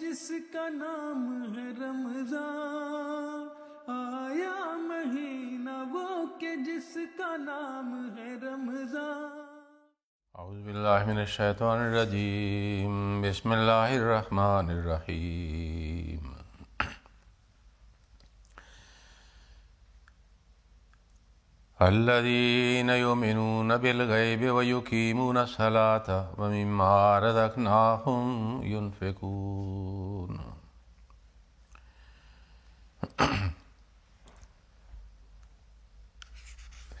जिसका नाम है रमजान, आया महीना वो के जिसका नाम है रमजान। أعوذ بالله من الشيطان الرجيم بسم الله الرحمن الرحيم الذين يؤمنون بالغيب ويقيمون الصلاة ومما رزقناهم ينفقون.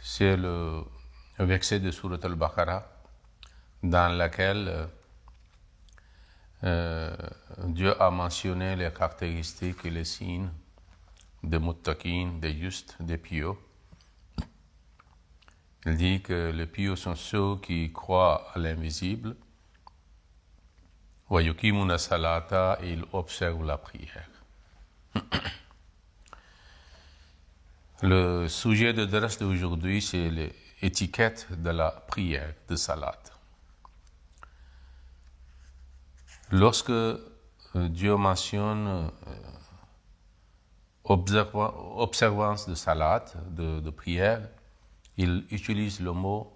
C'est le verset de Surat al-Baqarah dans laquelle Dieu a mentionné les caractéristiques et les signes des muttaqin, des justes, des pieux. Il dit que les pieux sont ceux qui croient à l'invisible, wa yuqimuna salata, et ils observent la prière. Le sujet de dars d'aujourd'hui, c'est l'étiquette de la prière, de salat. Lorsque Dieu mentionne observance de salat, de prière, il utilise le mot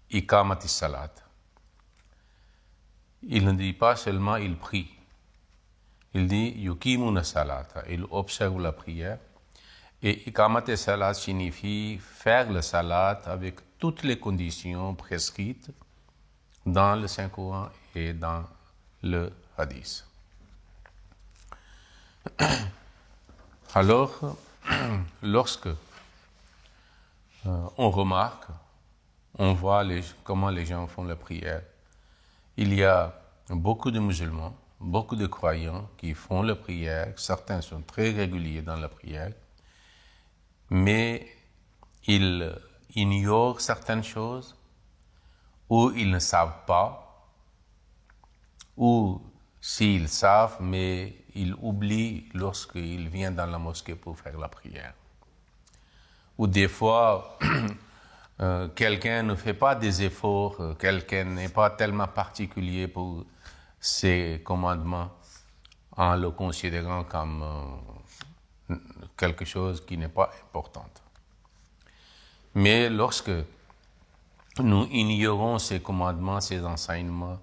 iqamati salat. Il ne dit pas seulement il prie. Il dit yuqimuna salata, il observe la prière. Et iqamati salat signifie faire le salat avec toutes les conditions prescrites dans le Saint-Coran et dans le hadith. Alors, lorsque on remarque, on voit comment les gens font la prière, il y a beaucoup de musulmans, beaucoup de croyants qui font la prière, certains sont très réguliers dans la prière, mais ils ignorent certaines choses, ou ils ne savent pas, ou s'ils savent, mais ils oublient lorsqu'ils viennent dans la mosquée pour faire la prière. Ou des fois, quelqu'un ne fait pas des efforts, quelqu'un n'est pas tellement particulier pour ses commandements en le considérant comme quelque chose qui n'est pas important. Mais lorsque nous ignorons ces commandements, ces enseignements,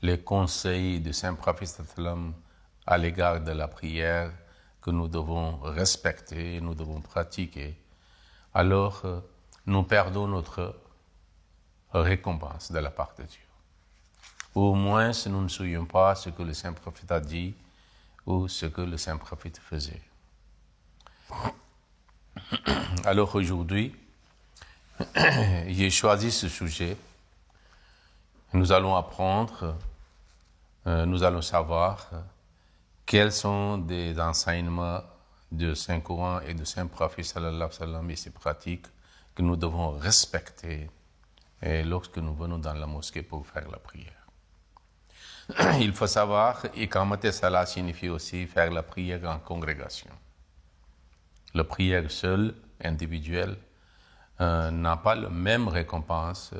les conseils du Saint-Prophète à l'égard de la prière que nous devons respecter, nous devons pratiquer, alors nous perdons notre récompense de la part de Dieu. Au moins, si nous ne souillons pas ce que le Saint-Prophète a dit ou ce que le Saint-Prophète faisait. Alors aujourd'hui, j'ai choisi ce sujet. Nous allons apprendre, nous allons savoir quels sont des enseignements de Saint-Coran et de Saint-Prophète sallallahu alayhi wa sallam et ses pratiques que nous devons respecter lorsque nous venons dans la mosquée pour faire la prière. Il faut savoir, iqamati salat signifie aussi faire la prière en congrégation. La prière seule, individuelle, n'a pas la même récompense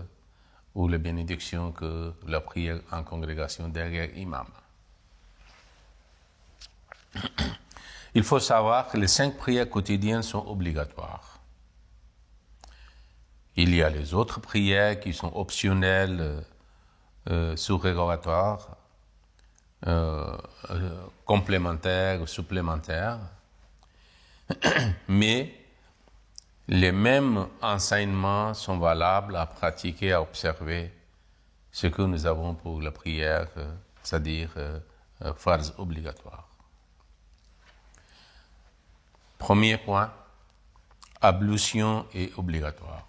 ou la bénédiction que la prière en congrégation derrière imam. Il faut savoir que les 5 prières quotidiennes sont obligatoires. Il y a les autres prières qui sont optionnelles, surérogatoires, complémentaires, supplémentaires. Mais les mêmes enseignements sont valables à pratiquer, à observer ce que nous avons pour la prière, c'est-à-dire farz obligatoire. Premier point, ablution est obligatoire.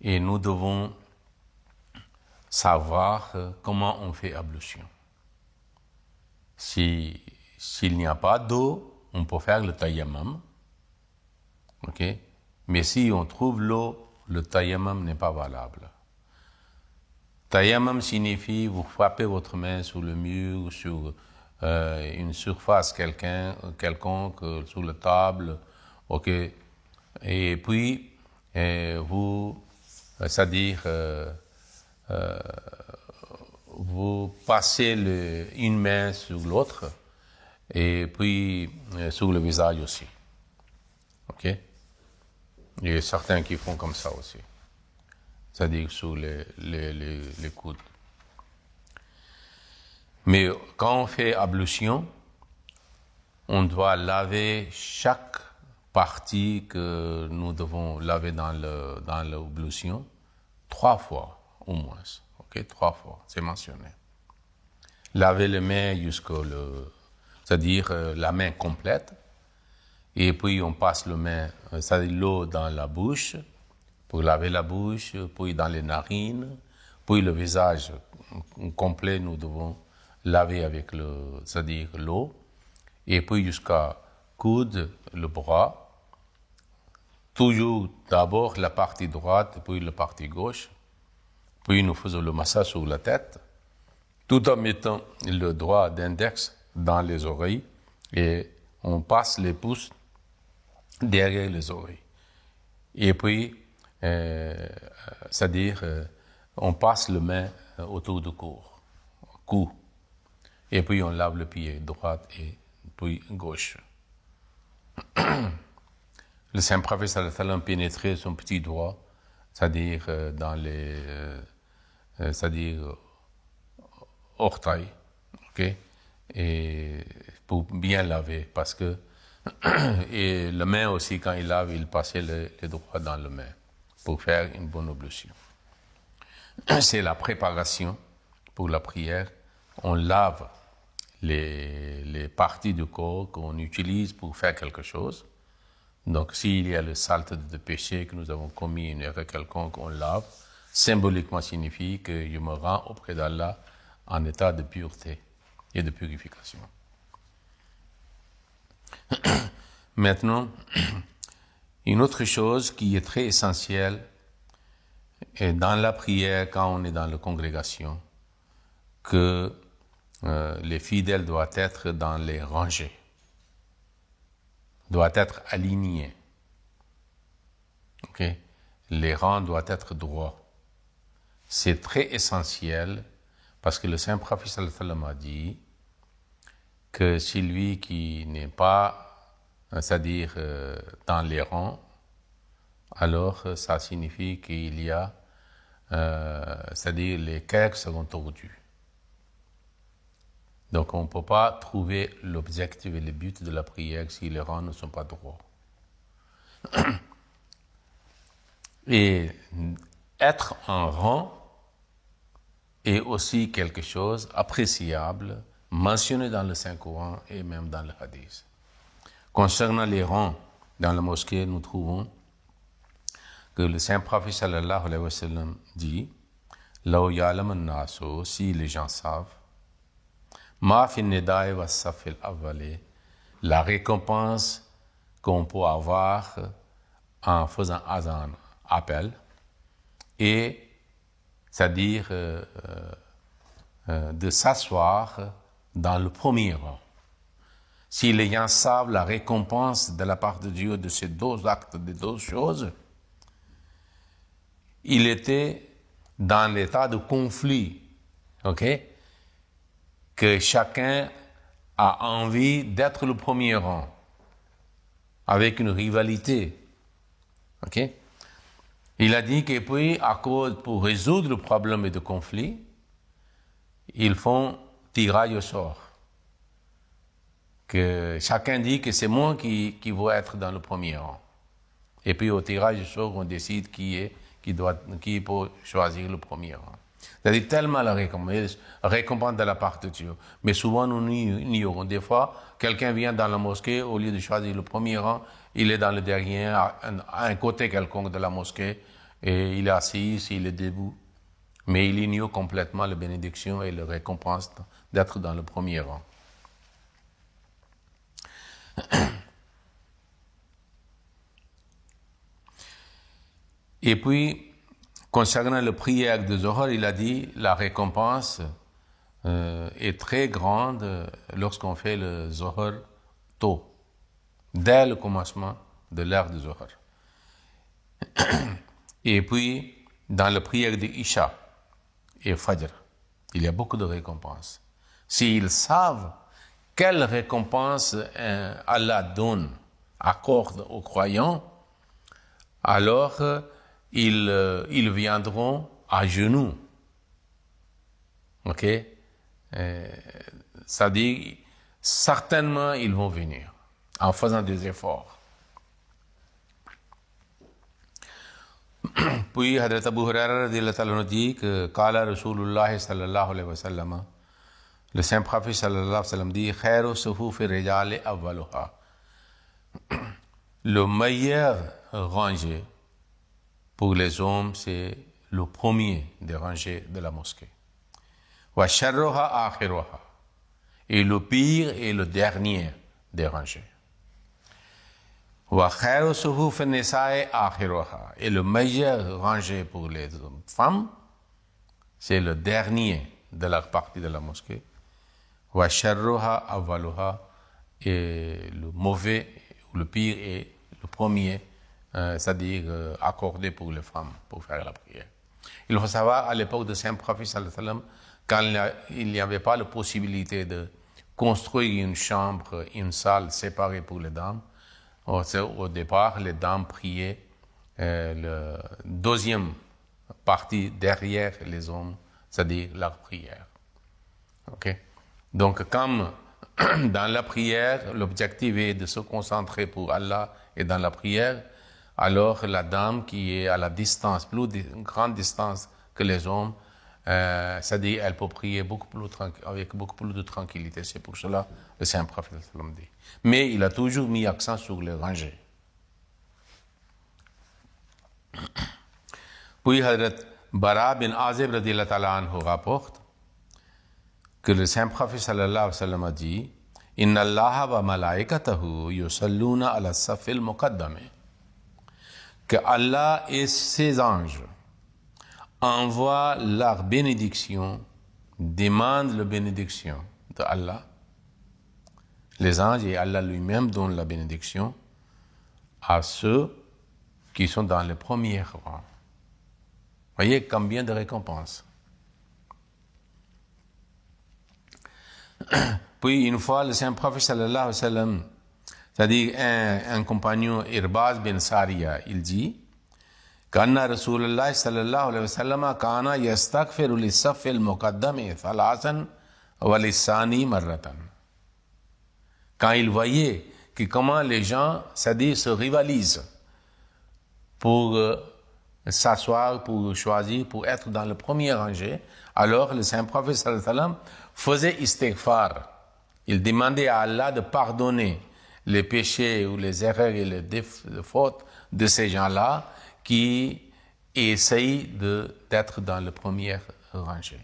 Et nous devons savoir comment on fait ablution. S'il n'y a pas d'eau, on peut faire le tayammum. Okay? Mais si on trouve l'eau, le tayammum n'est pas valable. Tayammum signifie vous frappez votre main sur le mur, sur une surface quelconque, sur la table, ok, et puis vous, c'est-à-dire vous passer une main sur l'autre et puis sur le visage aussi. Ok? Il y a certains qui font comme ça aussi. C'est-à-dire sur les coudes. Mais quand on fait ablution, on doit laver chaque partie que nous devons laver dans l'ablution 3 fois au moins. Ok, 3 fois, c'est mentionné. Laver les mains c'est-à-dire la main complète, et puis on passe c'est-à-dire l'eau dans la bouche pour laver la bouche, puis dans les narines, puis le visage complet nous devons laver avec c'est-à-dire l'eau, et puis jusqu'à coude, le bras. Toujours d'abord la partie droite, puis la partie gauche. Puis nous faisons le massage sur la tête, tout en mettant le doigt d'index dans les oreilles et on passe les pouces derrière les oreilles. Et puis, c'est-à-dire, on passe le main autour du cou. Et puis on lave le pied droit et puis gauche. Le Saint-Prophète sallallahu alayhi wa sallam pénétrait son petit doigt, c'est-à-dire dans c'est-à-dire orteil, ok, et pour bien laver, parce que et le main aussi quand il lave, il passait les doigts dans le main pour faire une bonne ablution. C'est la préparation pour la prière. On lave les parties du corps qu'on utilise pour faire quelque chose. Donc, s'il y a le saleté de péché que nous avons commis, une erreur quelconque, on lave. Symboliquement signifie que je me rends auprès d'Allah en état de pureté et de purification. Maintenant, une autre chose qui est très essentielle est dans la prière, quand on est dans la congrégation, que les fidèles doivent être dans les rangées, doivent être alignés. Okay? Les rangs doivent être droits. C'est très essentiel parce que le Saint-Prophète sallallahu alayhi wa sallam a dit que celui qui n'est pas, c'est-à-dire dans les rangs, alors ça signifie qu'il y a, c'est-à-dire les cœurs seront tordus. Donc on ne peut pas trouver l'objectif et le but de la prière si les rangs ne sont pas droits. Et être en rang est aussi quelque chose appréciable, mentionné dans le Saint-Coran et même dans le Hadith. Concernant les rangs dans la mosquée, nous trouvons que le Saint-Prophète sallallahu alayhi wa sallam dit « Law ya'lam an-nasu » si les gens savent, « Ma fi nida'i wa safil awwali » la récompense qu'on peut avoir en faisant azan, appel, et c'est-à-dire de s'asseoir dans le premier rang. Si les gens savent la récompense de la part de Dieu de ces 2 actes, de 2 choses, il était dans l'état de conflit, ok? Que chacun a envie d'être le premier rang, avec une rivalité, ok? Il a dit que puis, pour résoudre le problème de conflit, ils font tirage au sort. Que chacun dit que c'est moi qui veux être dans le premier rang. Et puis au tirage au sort, on décide qui peut choisir le premier rang. C'est-à-dire tellement la récompense de la part de Dieu. Mais souvent nous ignorons. Des fois, quelqu'un vient dans la mosquée, au lieu de choisir le premier rang, il est dans le dernier, à un côté quelconque de la mosquée, et il est assis, il est debout. Mais il ignore complètement la bénédiction et la récompense d'être dans le premier rang. Et puis, concernant la prière de Zohar, il a dit la récompense est très grande lorsqu'on fait le Zohar tôt, dès le commencement de l'heure de Zohar. Et puis, dans la prière de Isha et Fajr, Il y a beaucoup de récompenses. S'ils savent quelle récompense Allah donne, accorde aux croyants, alors ils viendront à genoux. Ok? C'est-à-dire, certainement, ils vont venir en faisant des efforts. Puis, Hadrat Abu Huraira dit que Qala Rasulullah sallallahu alayhi wa sallam, le Saint Prophète sallallahu alayhi wa sallam dit Khairu sufufi rijali awwaluha. Le meilleur rangée pour les hommes, c'est le premier des rangées de la mosquée. Wa sharruha akhiruha. Et le pire est le dernier des rangées. Wa khairu suhuf an-nisa'i akhiruha. Et le meilleur rangé pour les femmes, c'est le dernier de la partie de la mosquée. Wa sharruha awwaluha. Et le mauvais, le pire est le premier, c'est-à-dire accordé pour les femmes pour faire la prière. Il faut savoir, à l'époque de Saint Prophète sallallahu alayhi wa sallam, quand il n'y avait pas la possibilité de construire une chambre, une salle séparée pour les dames, au départ, les dames priaient la deuxième partie derrière les hommes, c'est-à-dire leur prière. Okay? Donc, comme dans la prière, l'objectif est de se concentrer pour Allah et dans la prière, alors la dame qui est à la distance, plus grande distance que les hommes, c'est-à-dire elle peut prier avec beaucoup plus de tranquillité. C'est pour cela que le Saint Prophète dit. Mais il a toujours mis accent sur les rangées. Puis Hadrat Bara bin Azib radiyallahu ta'ala anhu rapporte que le Saint Prophète sallallahu alayhi wa sallam a dit Inna Allah wa malaikatahu yusalluna ala safil muqaddami. Que Allah et ses anges envoient leur bénédiction, demandent la bénédiction de Allah. Les anges et Allah lui-même donnent la bénédiction à ceux qui sont dans le premier rang. Voyez combien de récompenses. Puis une fois, le Saint Prophète sallallahu alayhi wa sallam, c'est-à-dire un compagnon, Irbaz bin Sariya, il dit Kanna Rasulullah sallallahu alayhi wa sallam kana yastaghfiru li-saff al-muqaddami thalathan wa lis-sani marratan. Quand il voyait que comment les gens, c'est-à-dire se rivalisent pour s'asseoir, pour choisir, pour être dans le premier rangée, alors le Saint Prophète sallallahu alayhi wa sallam faisait istighfar. Il demandait à Allah de pardonner les péchés ou les erreurs et les fautes de ces gens-là qui essayent d'être dans le premier rangée.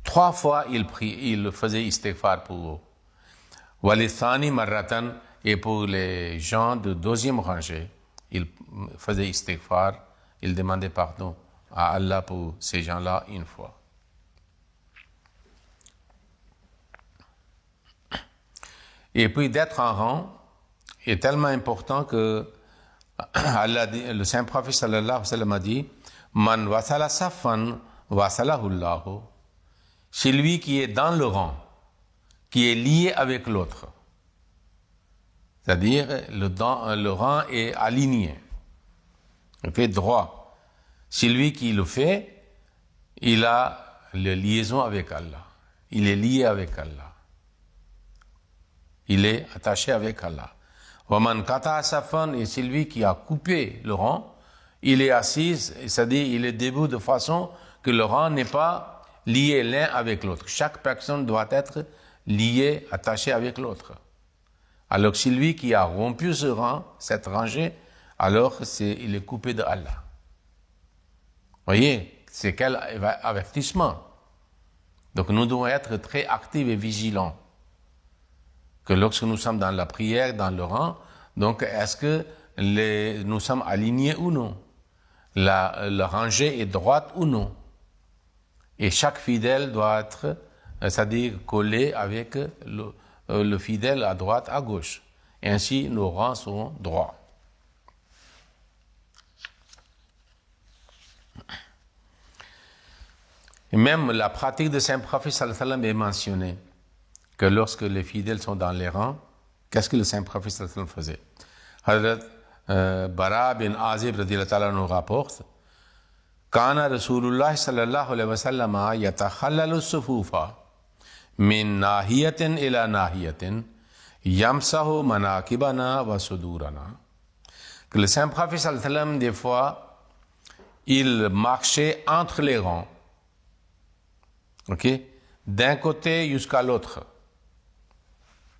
3 fois il faisait istighfar pour eux. Walithani marratan, et pour les gens de deuxième rangée, il faisait istighfar, il demandait pardon à Allah pour ces gens-là une fois. Et puis d'être en rang est tellement important que Allah dit, le Saint Prophète sallallahu alayhi wa sallam a dit Man wasala safan wasalahullahu. Celui qui est dans le rang, qui est lié avec l'autre. C'est-à-dire le rang est aligné, il fait droit. Celui qui le fait, il a la liaison avec Allah. Il est lié avec Allah. Il est attaché avec Allah. Waman kata safan, et celui qui a coupé le rang, il est assis, c'est-à-dire il est debout de façon que le rang n'est pas lié l'un avec l'autre. Chaque personne doit être liée, attachée avec l'autre. Alors celui qui a rompu ce rang, cette rangée, alors il est coupé de Allah. Voyez, c'est quel avertissement. Donc nous devons être très actifs et vigilants. Que lorsque nous sommes dans la prière, dans le rang, donc est-ce que nous sommes alignés ou non? La rangée est droite ou non? Et chaque fidèle doit être, c'est-à-dire collé avec le fidèle à droite, à gauche. Et ainsi, nos rangs sont droits. Et même la pratique de Saint-Prophète sallallahu alayhi wa sallam est mentionnée, que lorsque les fidèles sont dans les rangs, qu'est-ce que le Saint-Prophète sallallahu alayhi wa sallam faisait? Hazrat Bara bin Azib radiyallahu ta'ala nous rapporte Kana Rasulullah sallallahu alayhi wa sallam yatakhallalu sufufa min nahiyatin ila nahiyatin yamsahu manakibana wa sudurana. Que le Saint-Prophète sallallahu alayhi wa sallam, des fois, il marchait entre les rangs, ok, d'un côté jusqu'à l'autre.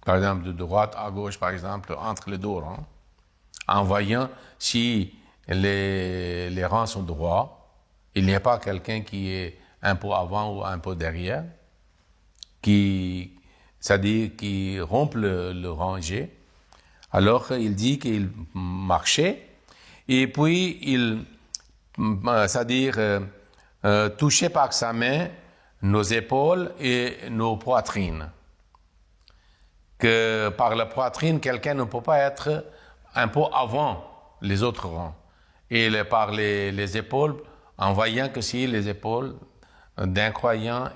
Par exemple, de droite à gauche, par exemple, entre les deux rangs, en voyant si les rangs sont droits, il n'y a pas quelqu'un qui est un peu avant ou un peu derrière, c'est-à-dire qui rompt le rangé. Alors, il dit qu'il marchait, et puis il, c'est-à-dire, touchait par sa main nos épaules et nos poitrines. Que par la poitrine, quelqu'un ne peut pas être un peu avant les autres rangs. Et par les épaules, en voyant que si les épaules d'un croyant,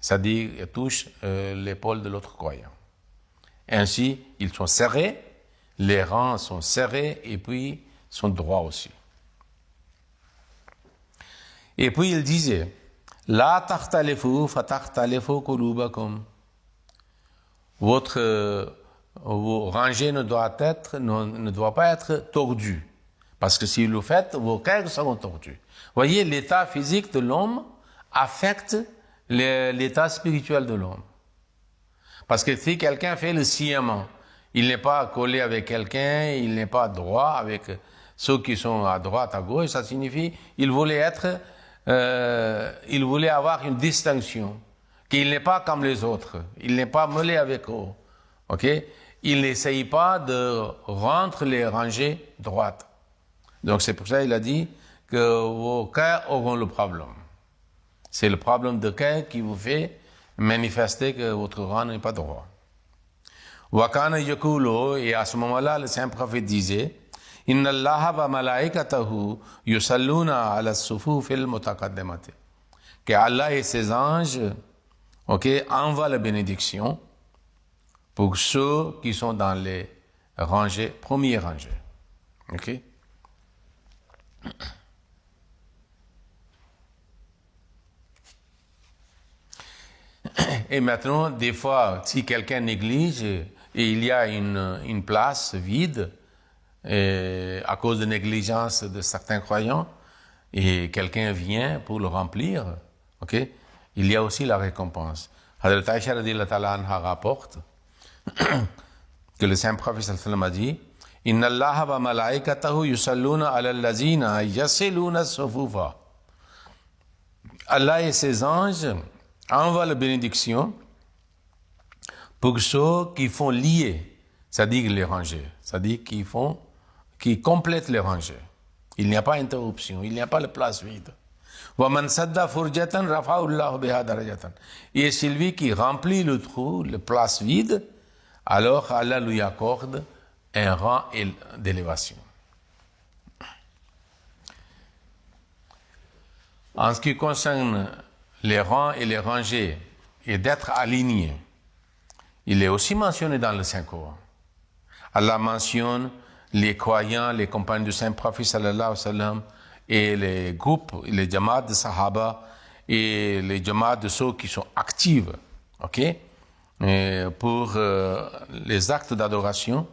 c'est-à-dire touchent l'épaule de l'autre croyant. Ainsi, ils sont serrés, les rangs sont serrés et puis sont droits aussi. Et puis il disait, La takhtalifu fatakhtalifu qulubakum. Vos rangées ne doit pas être tordues. Parce que si vous le faites, vos cœurs seront tordus. Voyez, l'état physique de l'homme affecte l'état spirituel de l'homme. Parce que si quelqu'un fait le sciemment, il n'est pas collé avec quelqu'un, il n'est pas droit avec ceux qui sont à droite, à gauche, ça signifie il voulait avoir une distinction, qu'il n'est pas comme les autres, il n'est pas mêlé avec eux, ok? Il n'essaye pas de rendre les rangées droites. Donc c'est pour ça qu'il a dit que vos cœurs auront le problème. C'est le problème de cœur qui vous fait manifester que votre rang n'est pas droit. Wakana yakulo, et à ce moment-là, le Saint-Prophète disait, Inna Allaha wa malaikatahu yusalluna ala sufufil mutaqaddimati. Que Allah et ses anges, ok, envoient la bénédiction pour ceux qui sont dans les rangées, premières rangées. Ok? Et maintenant, des fois, si quelqu'un néglige et il y a une place vide à cause de négligence de certains croyants et quelqu'un vient pour le remplir, ok, il y a aussi la récompense. Hazrat Aïcha radhiyallahu ta'ala anha rapporte que le Saint-Prophète sallallahu alayhi wa sallam a dit Inna Allaha wa malaikatahu yusalluna ala allazina yasiluna sufufa. Allah et ses anges envoient la bénédiction pour ceux qui font lier, c'est-à-dire les rangées, c'est-à-dire qui complètent les rangées. Il n'y a pas d'interruption, il n'y a pas de place vide. Et celui qui remplit le trou, la place vide, alors Allah lui accorde un rang d'élévation. En ce qui concerne les rangs et les rangées et d'être alignés, il est aussi mentionné dans le Saint-Coran. Allah mentionne les croyants, les compagnons du Saint-Prophète sallallahu alayhi wa sallam et les groupes, les jama'at de Sahaba et les jama'at de ceux qui sont actifs, ok, pour les actes d'adoration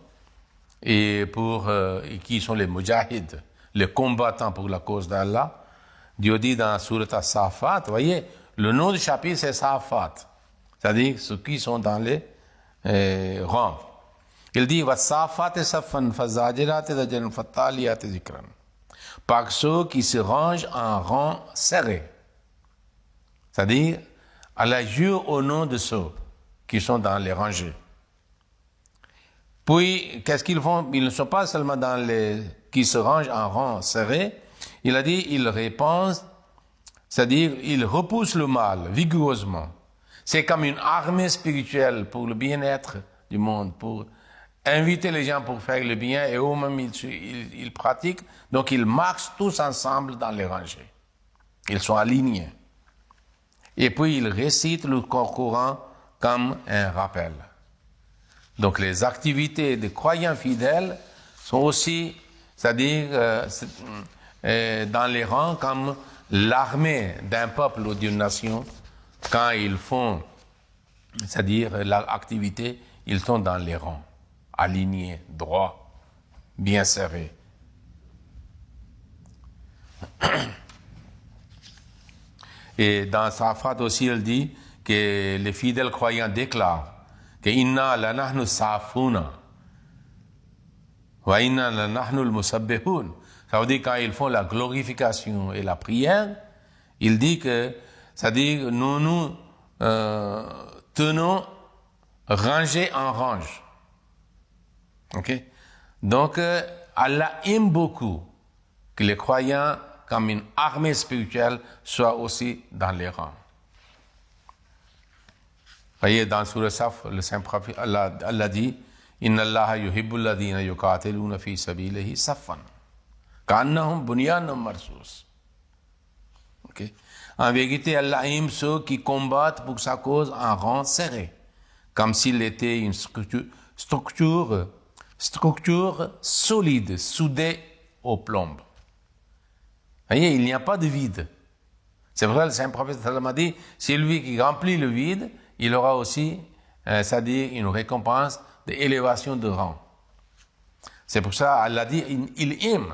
et pour qui sont les mujahids, les combattants pour la cause d'Allah. Dieu dit dans la sourate As-Safat, vous voyez, le nom du chapitre c'est Safat, c'est-à-dire ceux qui sont dans les rangs. Il dit Was-Safat saffan fazajirat zajran fattaliyat zikran. Par ceux qui se rangent en rang serré. C'est-à-dire, Allah jure au nom de ceux qui sont dans les rangées. Puis, qu'est-ce qu'ils font? Ils ne sont pas seulement dans les qui se rangent en rang serré. Il a dit, ils répondent, c'est-à-dire, ils repoussent le mal vigoureusement. C'est comme une armée spirituelle pour le bien-être du monde, pour inviter les gens pour faire le bien et eux-mêmes ils pratiquent. Donc, ils marchent tous ensemble dans les rangées. Ils sont alignés. et puis il récite le Coran comme un rappel. Donc les activités des croyants fidèles sont aussi, c'est-à-dire dans les rangs comme l'armée d'un peuple ou d'une nation. Quand ils font, c'est-à-dire leur activité, ils sont dans les rangs, alignés, droits, bien serrés. Et dans Safat aussi, il dit que les fidèles croyants déclarent que inna la nahnu safuna wa inna la nahnu al-musabbihun. Ça veut dire quand ils font la glorification et la prière, il dit que, c'est-à-dire nous nous tenons rangés en range. Ok? Donc Allah aime beaucoup que les croyants, comme une armée spirituelle, soient aussi dans les rangs. Voyez, dans Surah Saf, le Saint-Prophète, Allah dit Inna Allah yuhibbul ladhina yuqatiluna fi sabilihi saffan ka'annahum bunyanun marsus. Okay? En vérité, Allah aime ceux qui combattent pour sa cause en rang serré, comme s'il était une structure solide, soudée aux plombes. Voyez, il n'y a pas de vide. C'est vrai, le Saint-Prophète a dit, c'est lui qui remplit le vide, il aura aussi, c'est-à-dire une récompense d'élévation de rang. C'est pour ça, Allah dit, il aime.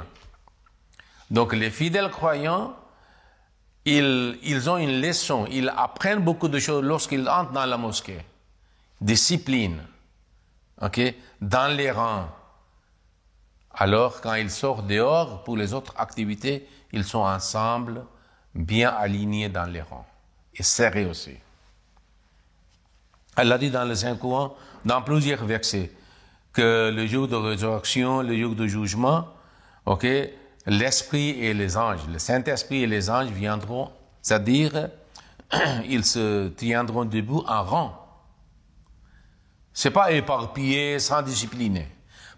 Donc les fidèles croyants, ils ont une leçon, ils apprennent beaucoup de choses lorsqu'ils entrent dans la mosquée. Discipline, okay, dans les rangs. Alors, quand ils sortent dehors pour les autres activités, ils sont ensemble, bien alignés dans les rangs. Et serrés aussi. Allah dit dans le Saint-Coran, dans plusieurs versets, que le jour de résurrection, le jour de jugement, ok, l'Esprit et les anges, le Saint-Esprit et les anges viendront, c'est-à-dire, ils se tiendront debout en rang. C'est pas éparpillé, sans discipliner.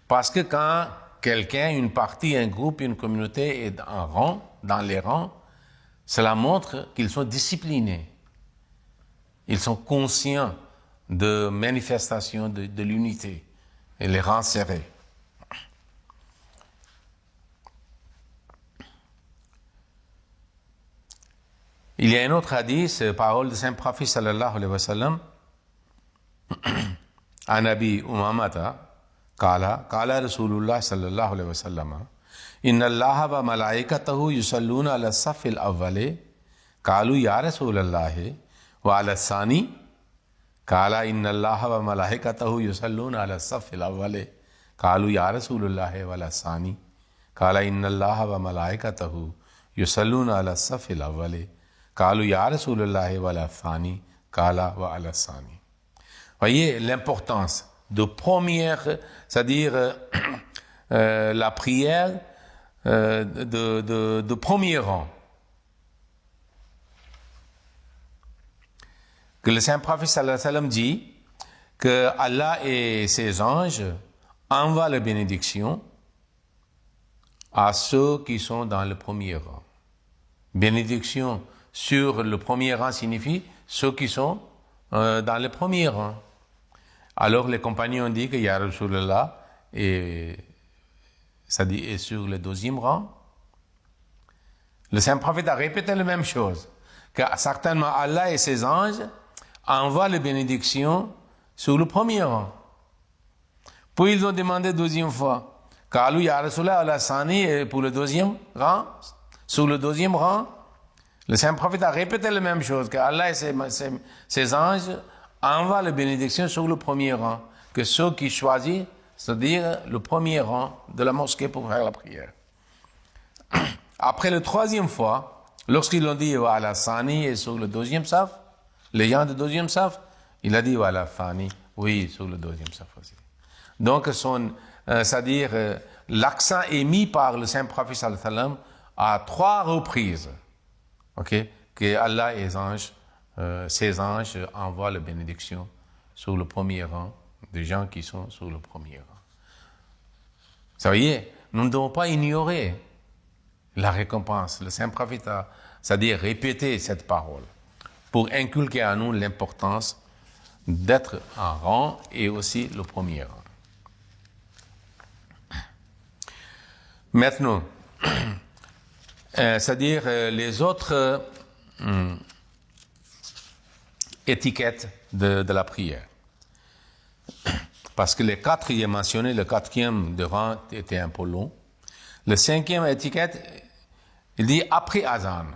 Parce que quand quelqu'un, une partie, un groupe, une communauté est en rang, dans les rangs, cela montre qu'ils sont disciplinés. Ils sont conscients de manifestation de l'unité et les rangs serrés. Il y a un autre hadith, parole de Saint-Prophète sallallahu alayhi wa sallam, عن أبي أمامة قال رسول الله صلى الله عليه وسلم إن الله وملائكته يصلون على الصف الأول قالوا يا رسول الله وعلى الثاني قال إن الله وملائكته يصلون على الصف الأول قالوا يا رسول الله وعلى الثاني قال إن الله وملائكته يصلون على الصف الأول قالوا يا رسول الله وعلى الثاني قال وعلى الثاني. Voyez l'importance de première, c'est-à-dire la prière de premier rang. Que le Saint-Prophète sallallahu alayhi wa sallam dit que Allah et ses anges envoient la bénédiction à ceux qui sont dans le premier rang. Bénédiction sur le premier rang signifie ceux qui sont dans le premier rang. Alors les compagnons disent que Ya Rasulallah est sur le deuxième rang. Le Saint-Prophète a répété la même chose, que certainement Allah et ses anges envoient les bénédictions sur le premier rang. Puis ils ont demandé deuxième fois, Kalu Ya Rasulallah ala sani pour le deuxième rang, sur le deuxième rang. Le Saint-Prophète a répété la même chose, que Allah et ses anges envoient les bénédictions sur le premier rang, que ceux qui choisissent, c'est-à-dire le premier rang de la mosquée pour faire la prière. Après la troisième fois, lorsqu'ils ont dit wa ala sani et sur le deuxième saf, les gens du deuxième saf, il a dit wa ala fani, oui, sur le deuxième saf aussi. Donc, c'est-à-dire l'accent est mis par le Saint-Prophète sallallahu alayhi wa sallam à 3 reprises. Okay? Que Allah et ses anges envoient la bénédiction sur le premier rang des gens qui sont sur le premier rang. Vous voyez, nous ne devons pas ignorer la récompense. Le Saint-Prophète a, c'est-à-dire répéter cette parole pour inculquer à nous l'importance d'être en rang et aussi le premier rang. Maintenant, c'est-à-dire les autres étiquettes de la prière. Parce que les quatre, il est mentionné, le quatrième de rang était un peu long. Le cinquième étiquette, il dit après Azan,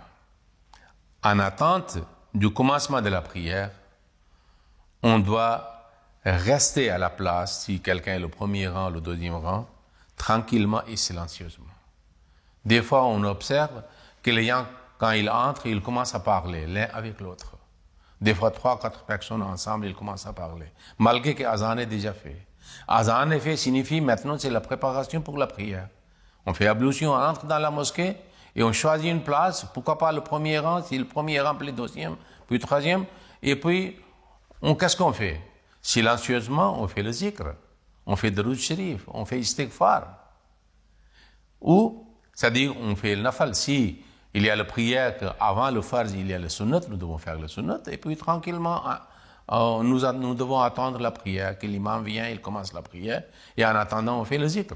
en attente du commencement de la prière, on doit rester à la place, si quelqu'un est le premier rang, le deuxième rang, tranquillement et silencieusement. Des fois, on observe que les gens, quand ils entrent, ils commencent à parler l'un avec l'autre. Des fois, 3-4 personnes ensemble, ils commencent à parler, malgré que Azan est déjà fait. Azan est fait signifie maintenant c'est la préparation pour la prière. On fait ablution, on entre dans la mosquée et on choisit une place, pourquoi pas le premier rang, si le premier rang, puis le deuxième, puis le troisième, et puis qu'est-ce qu'on fait? Silencieusement, on fait le zikr, on fait Duroud Sharif, on fait istighfar. Ou, c'est-à-dire, on fait le nafal. Si il y a la prière qu'avant le farz, il y a le sunnat, nous devons faire le sunnat, et puis tranquillement, nous devons attendre la prière, que l'imam vient, il commence la prière, et en attendant, on fait le zikr.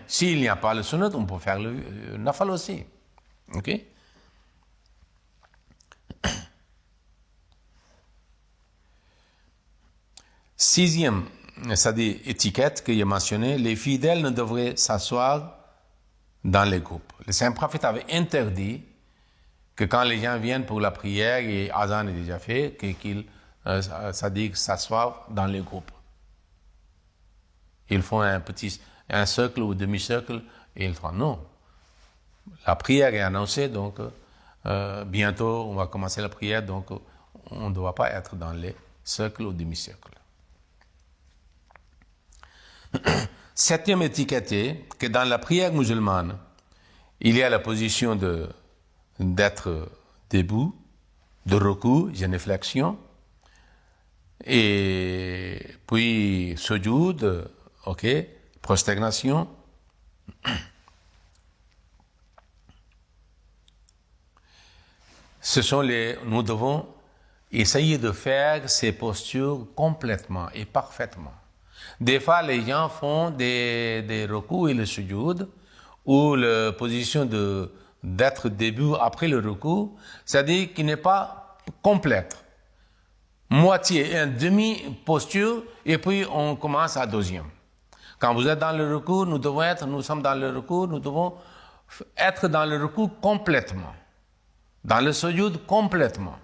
S'il n'y a pas le sunnat, on peut faire le nafal aussi. Ok? Sixième, c'est-à-dire étiquette qu'il a mentionné, les fidèles ne devraient s'asseoir dans les groupes. Le Saint-Prophète avait interdit que quand les gens viennent pour la prière et Azan est déjà fait, qu'ils s'assoient dans les groupes. Ils font un cercle ou demi-cercle et ils font non. La prière est annoncée, donc bientôt on va commencer la prière, donc on ne doit pas être dans les cercles ou demi-cercles. Septième étiquette est que dans la prière musulmane, il y a la position d'être debout, de ruku, génuflexion, et puis sujoud, ok, prosternation. Nous devons essayer de faire ces postures complètement et parfaitement. Des fois, les gens font des rukus et le sujoud, ou la position d'être debout après le ruku, c'est-à-dire qu'il n'est pas complète. Moitié, un demi-posture, et puis on commence à deuxième. Quand vous êtes dans le ruku, nous sommes dans le ruku, nous devons être dans le ruku complètement. Dans le sujoud complètement.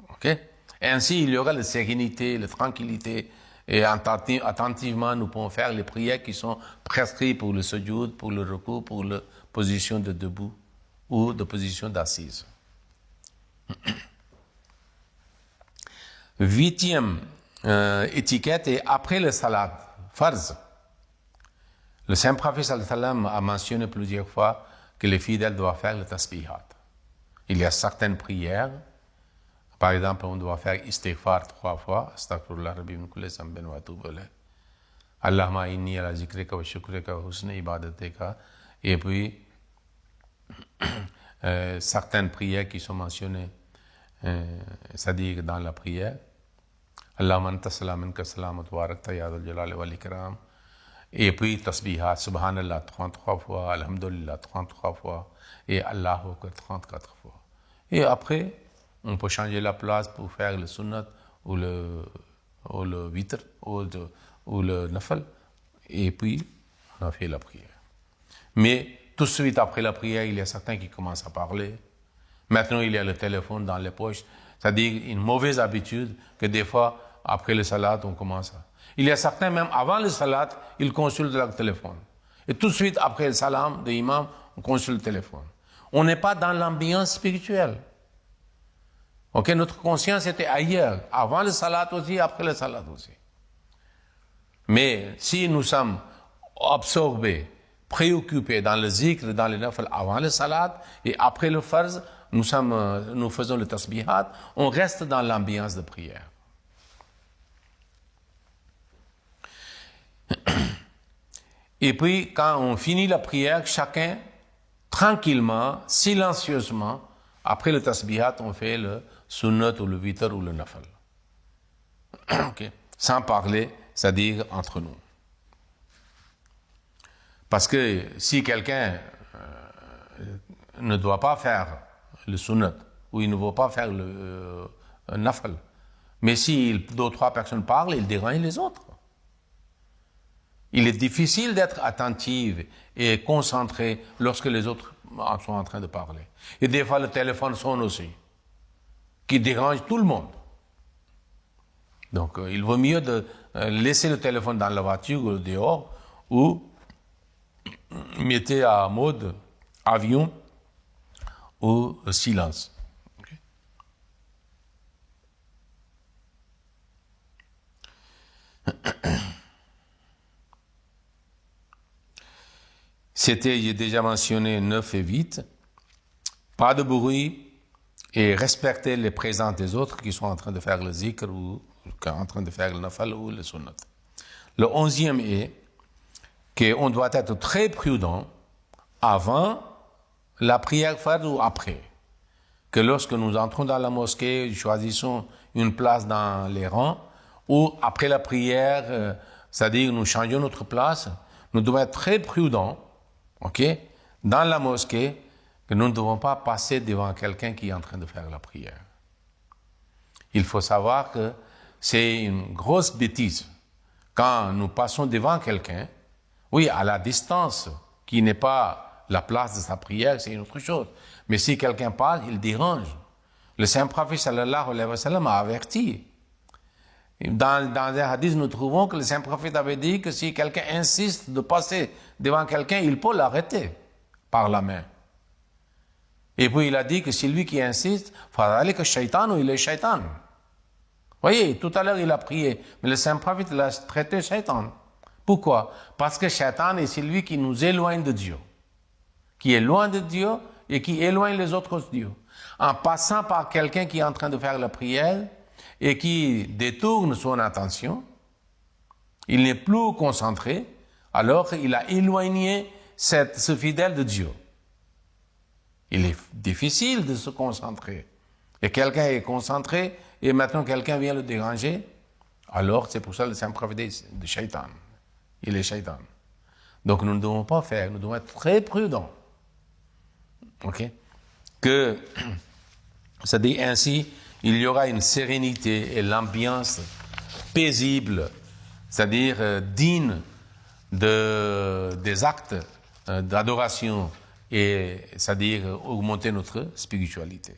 Ok? Et ainsi, il y aura la sérénité, la tranquillité, et attentivement, nous pouvons faire les prières qui sont prescrites pour le sujoud, pour le ruku, pour la position de debout ou de position d'assise. Huitième étiquette est après le salat, farz. Le Saint-Prophète sallam a mentionné plusieurs fois que les fidèles doivent faire le tasbihat. Il y a certaines prières. Par exemple, on doit faire istighfar 3 fois. Astaghfirullah rabbi min kulli zambin wa atubu ilayh. Allahumma inni ala zikrika wa shukrika wa husni ibadatika. Et puis, certaines prières qui sont mentionnées, c'est-à-dire dans la prière. Allahumma anta salam minka salam wa tabarakta ya dhal jalali wal ikram. Et puis, tasbihat, subhanallah 33 fois, alhamdulillah 33 fois, et Allahu Akbar 34 fois. Et après, on peut changer la place pour faire le sunnat ou le witr ou le nafal. Et puis, on a fait la prière. Mais tout de suite après la prière, il y a certains qui commencent à parler. Maintenant, il y a le téléphone dans les poches. C'est-à-dire une mauvaise habitude que des fois, après le salat, on commence à... Il y a certains, même avant le salat, ils consultent leur téléphone. Et tout de suite, après le salam de l'imam, on consulte le téléphone. On n'est pas dans l'ambiance spirituelle. Ok, notre conscience était ailleurs, avant le salat aussi, après le salat aussi. Mais si nous sommes absorbés, préoccupés dans le zikr, dans le nafal avant le salat, et après le farz, nous faisons le tasbihat, on reste dans l'ambiance de prière. Et puis, quand on finit la prière, chacun, tranquillement, silencieusement, Après le tasbihat, on fait le sunnat ou le witr ou le nafal. Okay. Sans parler, c'est-à-dire entre nous. Parce que si quelqu'un ne doit pas faire le sunnat, ou il ne doit pas faire le nafal, mais si deux ou trois personnes parlent, il dérange les autres. Il est difficile d'être attentif et concentré lorsque les autres sont en train de parler. Et des fois, le téléphone sonne aussi, qui dérange tout le monde. Donc, il vaut mieux de laisser le téléphone dans la voiture ou dehors, ou mettez à mode avion ou silence. Okay. C'était, j'ai déjà mentionné 9 et 8. Pas de bruit et respecter les présences des autres qui sont en train de faire le zikr ou en train de faire le nafal ou le sunnat. Le 11e est qu'on doit être très prudent avant la prière fard ou après. Que lorsque nous entrons dans la mosquée, choisissons une place dans les rangs, ou après la prière, c'est-à-dire nous changeons notre place, nous devons être très prudents, okay, dans la mosquée, que nous ne devons pas passer devant quelqu'un qui est en train de faire la prière. Il faut savoir que c'est une grosse bêtise. Quand nous passons devant quelqu'un, oui, à la distance, qui n'est pas la place de sa prière, c'est une autre chose. Mais si quelqu'un parle, il dérange. Le Saint-Prophète sallallahu alayhi wa sallam a averti. Dans un hadith, nous trouvons que le Saint-Prophète avait dit que si quelqu'un insiste de passer devant quelqu'un, il peut l'arrêter par la main. Et puis il a dit que c'est lui qui insiste, que shaitan ou il est shaitan. Voyez, tout à l'heure il a prié, mais le Saint-Prophète l'a traité shaitan. Pourquoi? Parce que shaitan est celui qui nous éloigne de Dieu, qui est loin de Dieu et qui éloigne les autres dieux. En passant par quelqu'un qui est en train de faire la prière et qui détourne son attention, il n'est plus concentré, alors il a éloigné ce fidèle de Dieu. Il est difficile de se concentrer. Et quelqu'un est concentré et maintenant quelqu'un vient le déranger, alors c'est pour ça que le Saint-Prophète est de shaitan. Il est shaitan. Donc nous ne devons pas faire, nous devons être très prudents. Ok? Que, c'est-à-dire ainsi, il y aura une sérénité et l'ambiance paisible, c'est-à-dire digne des actes d'adoration et c'est-à-dire augmenter notre spiritualité.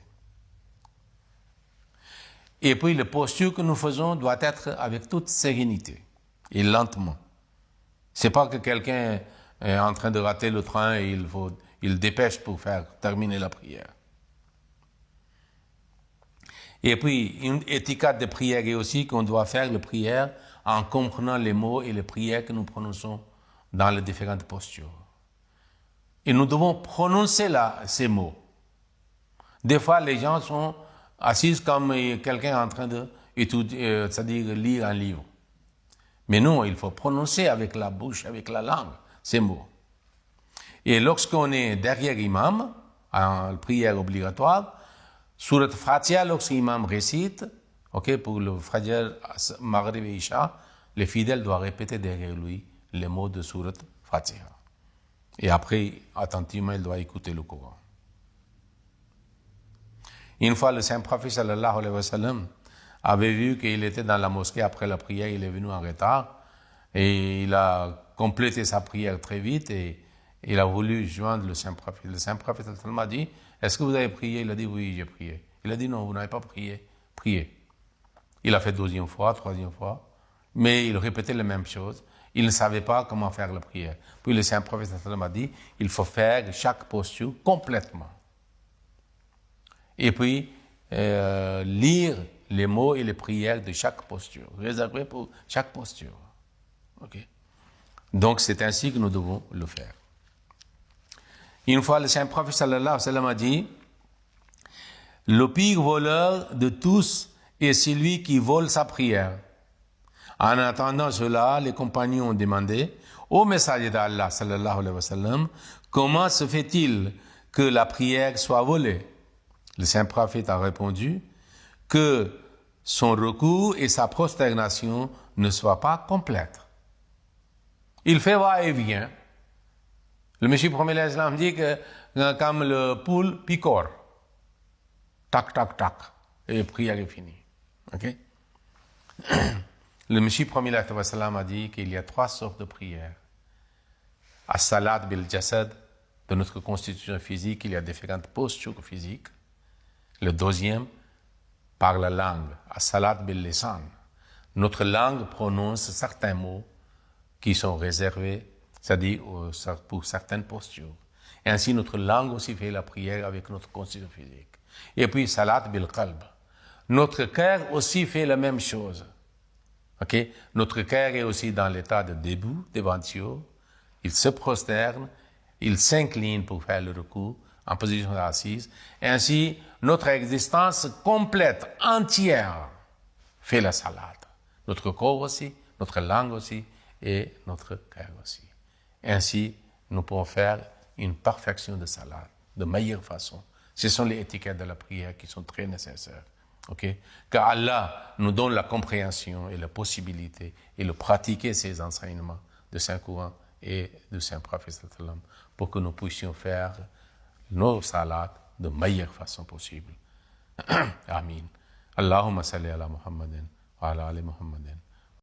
Et puis la posture que nous faisons doit être avec toute sérénité et lentement. C'est pas que quelqu'un est en train de rater le train et il dépêche pour faire terminer la prière. Et puis, une étiquette de prière est aussi qu'on doit faire la prière en comprenant les mots et les prières que nous prononçons dans les différentes postures. Et nous devons prononcer ces mots. Des fois, les gens sont assis comme quelqu'un en train de étudier, c'est-à-dire lire un livre. Mais non, il faut prononcer avec la bouche, avec la langue, ces mots. Et lorsqu'on est derrière l'imam, en prière obligatoire, Surat Fatiha, lorsque l'imam récite, okay, pour le Fajr, Maghrib et Isha, les fidèles doivent répéter derrière lui les mots de Surat Fatiha. Et après, attentivement, il doit écouter le Coran. Une fois, le Saint-Prophète sallallahu alayhi wa sallam avait vu qu'il était dans la mosquée après la prière, il est venu en retard et il a complété sa prière très vite et il a voulu joindre le Saint-Prophète. Le Saint-Prophète a dit, est-ce que vous avez prié? Il a dit, oui, j'ai prié. Il a dit, non, vous n'avez pas prié. Priez. Il a fait deuxième fois, troisième fois, mais il répétait les mêmes choses. Il ne savait pas comment faire la prière. Puis le Saint-Prophète a dit, il faut faire chaque posture complètement. Et puis, lire les mots et les prières de chaque posture. Réserver pour chaque posture. Okay? Donc, c'est ainsi que nous devons le faire. Une fois, le Saint-Prophète sallallahu alayhi wa sallam a dit, le pire voleur de tous est celui qui vole sa prière. En attendant cela, les compagnons ont demandé au messager d'Allah sallallahu alayhi wa sallam, comment se fait-il que la prière soit volée? Le saint prophète a répondu que son recours et sa prosternation ne soient pas complètes. Il fait va-et-vient. Le Messie premier l'Islam dit que comme le poule picore, tac, tac, tac, et la prière est finie. Okay? Le Messie premier l'Islam a dit qu'il y a 3 sortes de prières. As-salat bil-jasad, de notre constitution physique, il y a différentes postures physiques. Le deuxième, par la langue, as-salat bil-lisan. Notre langue prononce certains mots qui sont réservés, c'est-à-dire pour certaines postures. Et ainsi, notre langue aussi fait la prière avec notre constitution physique. Et puis, salat bil-qalb. Notre cœur aussi fait la même chose. Okay? Notre cœur est aussi dans l'état de debout devant Dieu. Il se prosterne, il s'incline pour faire le recours en position assise. Et ainsi, notre existence complète, entière, fait la salade. Notre corps aussi, notre langue aussi, et notre cœur aussi. Et ainsi, nous pouvons faire une perfection de salade, de meilleure façon. Ce sont les étiquettes de la prière qui sont très nécessaires. Okay? Que Allah nous donne la compréhension et la possibilité et de pratiquer ces enseignements de Saint-Coran et du Saint-Prophète pour que nous puissions faire nos salades de meilleure façon possible. Amin. Allahumma salli ala Muhammadin wa ala ali Muhammadin.